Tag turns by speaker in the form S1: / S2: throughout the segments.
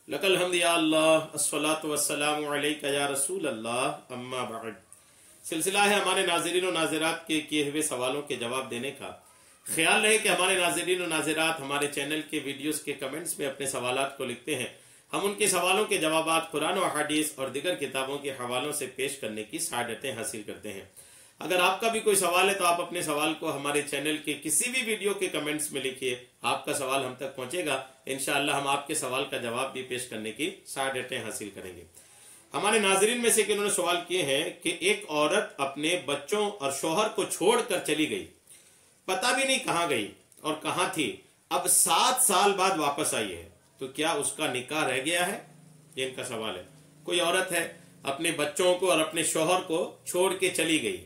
S1: लकल हम्द या अल्लाह अस्सलातु वस्सलामु अलैका या रसूल अल्लाह अम्मा बाद। सिलसिला है हमारे नाज़रीन और नाज़रात के किए हुए सवालों के जवाब देने का। ख्याल रहे कि हमारे नाज़रीन और नाज़रात हमारे चैनल के वीडियोस के कमेंट्स में अपने सवालात को लिखते हैं। हम उनके सवालों के जवाबात कुरान और हदीस और दीगर किताबों के हवालों से पेश करने की सआदतें हासिल करते हैं। अगर आपका भी कोई सवाल है तो आप अपने सवाल को हमारे चैनल के किसी भी वीडियो के कमेंट्स में लिखिए। आपका सवाल हम तक पहुंचेगा। इंशाअल्लाह हम आपके सवाल का जवाब भी पेश करने की सआदतें हासिल करेंगे। हमारे नाजरीन में से कि उन्होंने सवाल किए हैं कि एक औरत अपने बच्चों और शोहर को छोड़कर चली गई, पता भी नहीं कहाँ गई और कहाँ थी, अब 7 साल बाद वापस आई है, तो क्या उसका निकाह रह गया है? ये इनका सवाल है। कोई औरत है अपने बच्चों को और अपने शोहर को छोड़ के चली गई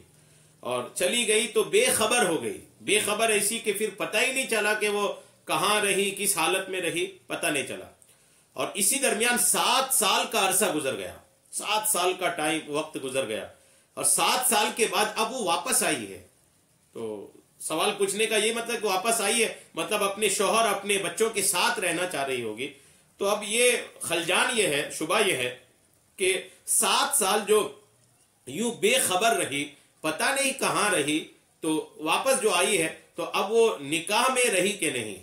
S1: और चली गई तो बेखबर हो गई। बेखबर ऐसी कि फिर पता ही नहीं चला कि वो कहाँ रही, किस हालत में रही, पता नहीं चला। और इसी दरमियान 7 साल का अरसा गुजर गया, 7 साल का टाइम वक्त गुजर गया और 7 साल के बाद अब वो वापस आई है। तो सवाल पूछने का ये मतलब कि वापस आई है मतलब अपने शौहर अपने बच्चों के साथ रहना चाह रही होगी। तो अब ये खलजान ये है, शुबा ये है कि 7 साल जो यूं बेखबर रही, पता नहीं कहाँ रही, तो वापस जो आई है तो अब वो निकाह में रही कि नहीं,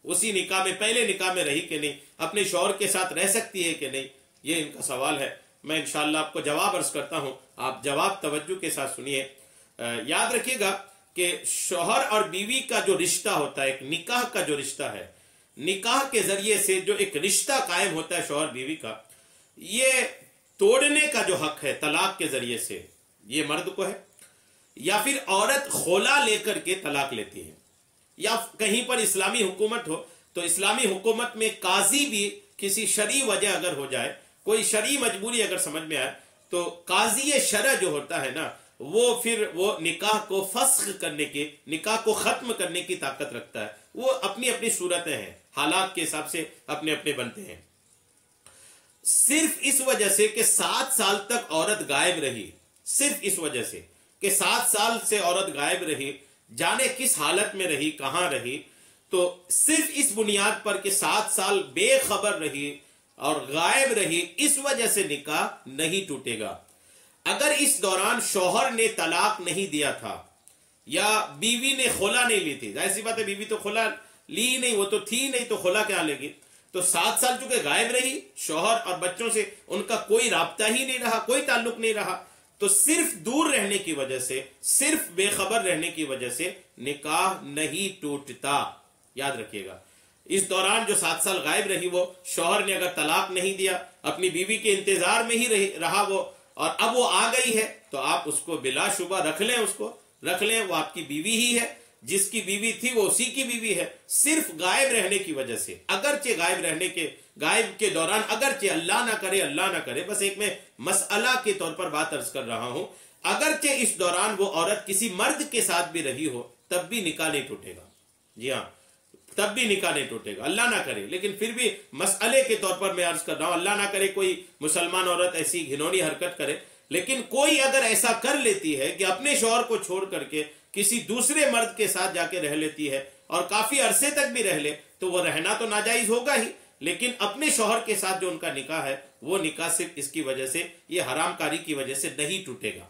S1: उसी निकाह में, पहले निकाह में रही कि नहीं, अपने शौहर के साथ रह सकती है कि नहीं, ये इनका सवाल है। मैं इंशाअल्लाह आपको जवाब अर्ज करता हूं, आप जवाब तवज्जो के साथ सुनिए। याद रखिएगा कि शौहर और बीवी का जो रिश्ता होता है, एक निकाह का जो रिश्ता है, निकाह के जरिए से जो एक रिश्ता कायम होता है शौहर बीवी का, ये तोड़ने का जो हक है तलाक के जरिए से ये मर्द को है, या फिर औरत खोला लेकर के तलाक लेती है, या कहीं पर इस्लामी हुकूमत हो तो इस्लामी हुकूमत में काजी भी किसी शरई वजह अगर हो जाए, कोई शरई मजबूरी अगर समझ में आए तो काजी शरअ जो होता है ना, वो फिर वो निकाह को फस्ख करने की, निकाह को खत्म करने की ताकत रखता है। वो अपनी अपनी सूरतें हैं, हालात के हिसाब से अपने अपने बनते हैं। सिर्फ इस वजह से कि 7 साल तक औरत गायब रही, सिर्फ इस वजह से कि 7 साल से औरत गायब रही, जाने किस हालत में रही, कहां रही, तो सिर्फ इस बुनियाद पर कि 7 साल बेखबर रही और गायब रही, इस वजह से निकाह नहीं टूटेगा। अगर इस दौरान शौहर ने तलाक नहीं दिया था या बीवी ने खोला नहीं ली थी, जाहिर सी बात है बीवी तो खोला ली ही नहीं, वो तो थी नहीं, तो खोला क्या लेगी। तो 7 साल चूंकि गायब रही, शौहर और बच्चों से उनका कोई राब्ता ही नहीं रहा, कोई ताल्लुक नहीं रहा, तो सिर्फ दूर रहने की वजह से, सिर्फ बेखबर रहने की वजह से निकाह नहीं टूटता। याद रखिएगा, इस दौरान जो 7 साल गायब रही, वो शौहर ने अगर तलाक नहीं दिया, अपनी बीवी के इंतजार में ही रहा वो, और अब वो आ गई है, तो आप उसको बिलाशुबा रख लें, उसको रख लें, वो आपकी बीवी ही है, जिसकी बीवी थी वो उसी की बीवी है। सिर्फ गायब रहने की वजह से, अगरचे गायब के दौरान, अगरचे अल्लाह ना करे, बस एक मैं मसअला के तौर पर बात अर्ज कर रहा हूं, अगरचे इस दौरान वो औरत किसी मर्द के साथ भी रही हो, तब भी निकाह नहीं टूटेगा। जी हाँ, तब भी निकाह नहीं टूटेगा, अल्लाह ना करे। लेकिन फिर भी मसअले के तौर पर मैं अर्ज कर रहा हूं, अल्लाह ना करे कोई मुसलमान औरत ऐसी घिनौनी हरकत करे, लेकिन कोई अगर ऐसा कर लेती है कि अपने शौहर को छोड़ करके किसी दूसरे मर्द के साथ जाके रह लेती है और काफी अरसे तक भी रह ले, तो वो रहना तो नाजायज होगा ही, लेकिन अपने शौहर के साथ जो उनका निकाह है, वो निकाह सिर्फ इसकी वजह से, ये हरामकारी की वजह से नहीं टूटेगा।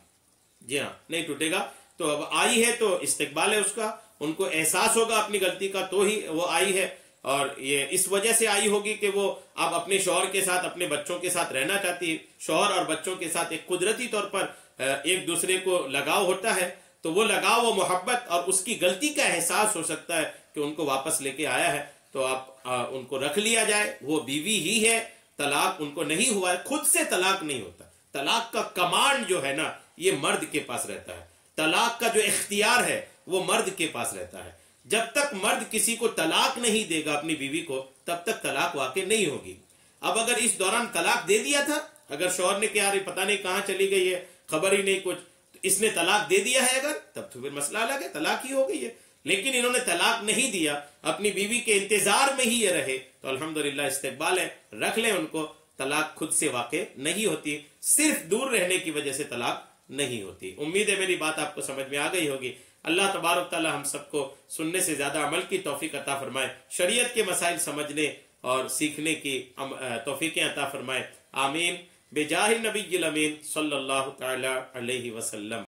S1: जी हाँ, नहीं टूटेगा। तो अब आई है तो इस्तिकबाल है उसका, उनको एहसास होगा अपनी गलती का, तो ही वो आई है, और ये इस वजह से आई होगी कि वो अब अपने शौहर के साथ, अपने बच्चों के साथ रहना चाहती है। शौहर और बच्चों के साथ एक कुदरती तौर पर एक दूसरे को लगाव होता है, तो वो लगाव, वो मोहब्बत और उसकी गलती का एहसास हो सकता है कि उनको वापस लेके आया है, तो आप उनको रख लिया जाए, वो बीवी ही है, तलाक उनको नहीं हुआ है, खुद से तलाक नहीं होता। तलाक का कमांड जो है ना, ये मर्द के पास रहता है, तलाक का जो इख्तियार है वो मर्द के पास रहता है। जब तक मर्द किसी को तलाक नहीं देगा अपनी बीवी को, तब तक तलाक वाक़ई नहीं होगी। अब अगर इस दौरान तलाक दे दिया था, अगर शौहर ने कहा पता नहीं कहां चली गई है, खबर ही नहीं कुछ, तो इसने तलाक दे दिया है अगर, तब तो फिर मसला अलग है, तलाक ही हो गई है। लेकिन इन्होंने तलाक नहीं दिया, अपनी बीवी के इंतजार में ही ये रहे, तो अल्हम्दुलिल्लाह इस्तिकबाल है, रख लें उनको। तलाक खुद से वाक़ई नहीं होती, सिर्फ दूर रहने की वजह से तलाक नहीं होती। उम्मीद है मेरी बात आपको समझ में आ गई होगी। अल्लाह तबारक तआला हम सबको सुनने से ज्यादा अमल की तौफीक अता फरमाए, शरीयत के मसाइल समझने اور سیکھنے کی توفیقیں عطا فرمائے، آمین، بجاہ النبی الامین صلی اللہ تعالی علیہ وسلم۔